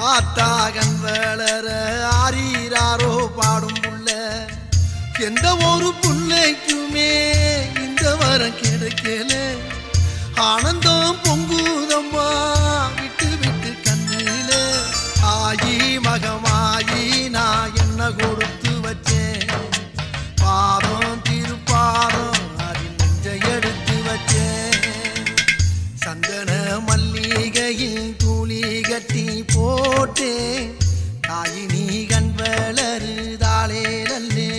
ஆத்தாகன் வளர ஆரீராரோ பாடும் புள்ள எந்த ஒரு புள்ளைக்குமே இந்த வரம் கிடைக்கல ஆனந்தம் பொங்குதம்மா விட்டு விட்டு கண்ணில ஆயி மகமாயி நான் என்ன கொடுத்து வச்சேன் பாதம் திருப்பாதம் அதில் நெஞ்ச எடுத்து வச்சேன் சந்தன மல்லிகையில் தூளி கட்டி போட்டேன் தாயினி கண் வளருதாளே நல்லே